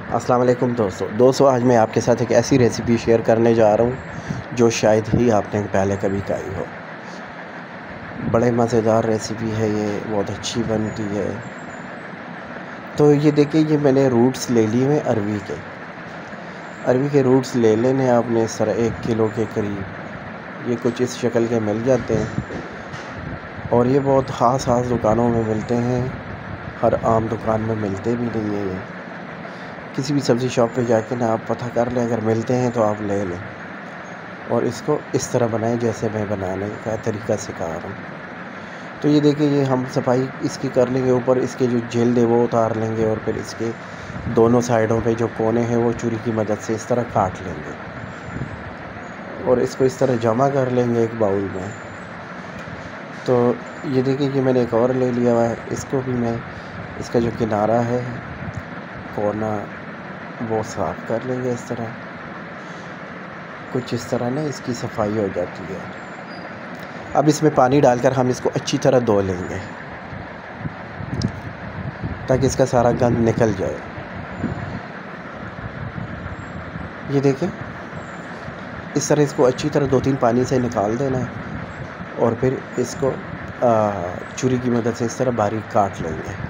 अस्सलाम वालेकुम दोस्तों आज मैं आपके साथ एक ऐसी रेसिपी शेयर करने जा रहा हूँ जो शायद ही आपने पहले कभी खाई हो। बड़े मज़ेदार रेसिपी है ये, बहुत अच्छी बनती है। तो ये देखिए, ये मैंने रूट्स ले लिए हैं अरवी के रूट्स ले लेने आपने सर 1 किलो के करीब। ये कुछ इस शक्ल के मिल जाते हैं और ये बहुत ख़ास दुकानों में मिलते हैं, हर आम दुकान में मिलते भी नहीं हैं। ये किसी भी सब्ज़ी शॉप पे जाके ना आप पता कर लें, अगर मिलते हैं तो आप ले लें और इसको इस तरह बनाएं जैसे मैं बनाने का तरीका सिखा रहा हूँ। तो ये देखिए, ये हम सफाई इसकी कर लेंगे, ऊपर इसके जो जल्द है वो उतार लेंगे और फिर इसके दोनों साइडों पे जो कोने हैं वो छुरी की मदद से इस तरह काट लेंगे और इसको इस तरह जमा कर लेंगे एक बाउल में। तो ये देखिए कि मैंने एक और ले लिया हुआ है, इसको भी मैं इसका जो किनारा है कोना वो साफ़ कर लेंगे इस तरह। कुछ इस तरह ना इसकी सफाई हो जाती है। अब इसमें पानी डालकर हम इसको अच्छी तरह धो लेंगे ताकि इसका सारा गंद निकल जाए। ये देखें, इस तरह इसको अच्छी तरह 2-3 पानी से निकाल देना है और फिर इसको छुरी की मदद से इस तरह बारीक काट लेंगे।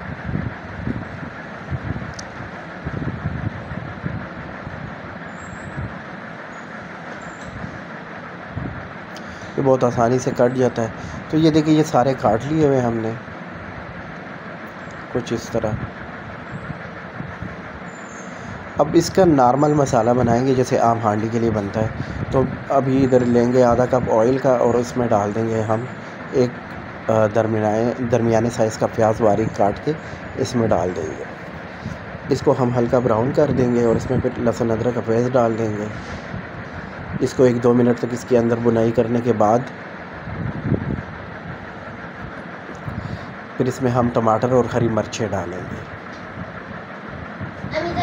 ये बहुत आसानी से कट जाता है। तो ये देखिए, ये सारे काट लिए हुए हमने कुछ इस तरह। अब इसका नॉर्मल मसाला बनाएंगे जैसे आम हांडी के लिए बनता है। तो अभी इधर लेंगे आधा कप ऑयल का और उसमें डाल देंगे हम एक दरमियाने साइज़ का प्याज बारीक काट के इसमें डाल देंगे। इसको हम हल्का ब्राउन कर देंगे और इसमें फिर लहसुन अदरक का पेस्ट डाल देंगे। इसको 1-2 मिनट तक इसके अंदर बुनाई करने के बाद फिर इसमें हम टमाटर और हरी मिर्चें डालेंगे।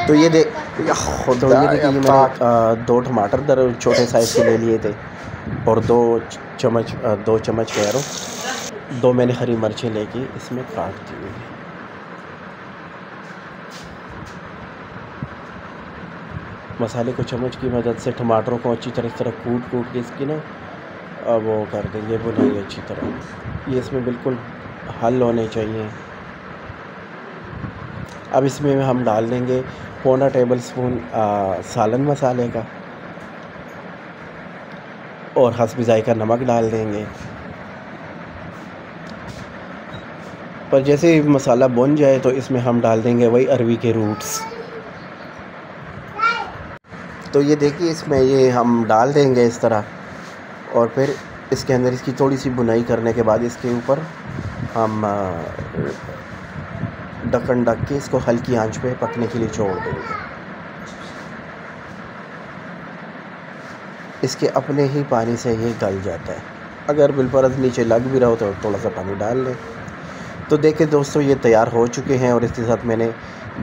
तो ये देखिए, ये मैंने 2 टमाटर छोटे साइज़ के ले लिए थे और 2 चम्मच कह रहा हूँ, 2 मैंने हरी मिर्चें लेके इसमें काट दी। मसाले को चम्मच की मदद से टमाटरों को अच्छी तरह इस तरह कूट के इसकी ना वो कर देंगे भुनाई अच्छी तरह। ये इसमें बिल्कुल हल होने चाहिए। अब इसमें हम डाल देंगे 1/4 टेबल स्पून सालन मसाले का और हस्ब ज़ायक़ा नमक डाल देंगे। पर जैसे ही मसाला भुन जाए तो इसमें हम डाल देंगे वही अरवी के रूट्स। तो ये देखिए, इसमें ये हम डाल देंगे इस तरह और फिर इसके अंदर इसकी थोड़ी सी बुनाई करने के बाद इसके ऊपर हम ढक्कन ढक के इसको हल्की आंच पे पकने के लिए छोड़ देंगे। इसके अपने ही पानी से ये गल जाता है। अगर बिलफर्ज नीचे लग भी रहा हो तो थोड़ा सा पानी डाल लें। तो देखें दोस्तों, ये तैयार हो चुके हैं और इसके साथ मैंने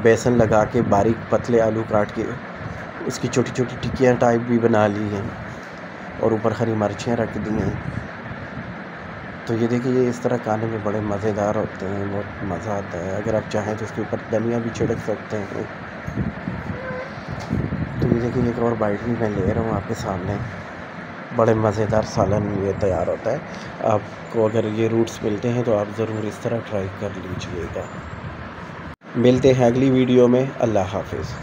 बेसन लगा के बारीक पतले आलू काट के उसकी छोटी छोटी टिक्कियाँ टाइप भी बना ली हैं और ऊपर हरी मिर्चें रख दी हैं। तो ये देखिए, ये इस तरह खाने में बड़े मज़ेदार होते हैं, बहुत मज़ा आता है। अगर आप चाहें तो इसके ऊपर धनिया भी छिड़क सकते हैं। तो ये देखिए, एक और बाइट भी मैं ले रहा हूँ आपके सामने। बड़े मज़ेदार सालन ये तैयार होता है। आपको अगर ये रूट्स मिलते हैं तो आप ज़रूर इस तरह ट्राई कर लीजिएगा। मिलते हैं अगली वीडियो में। अल्लाह हाफ़िज़।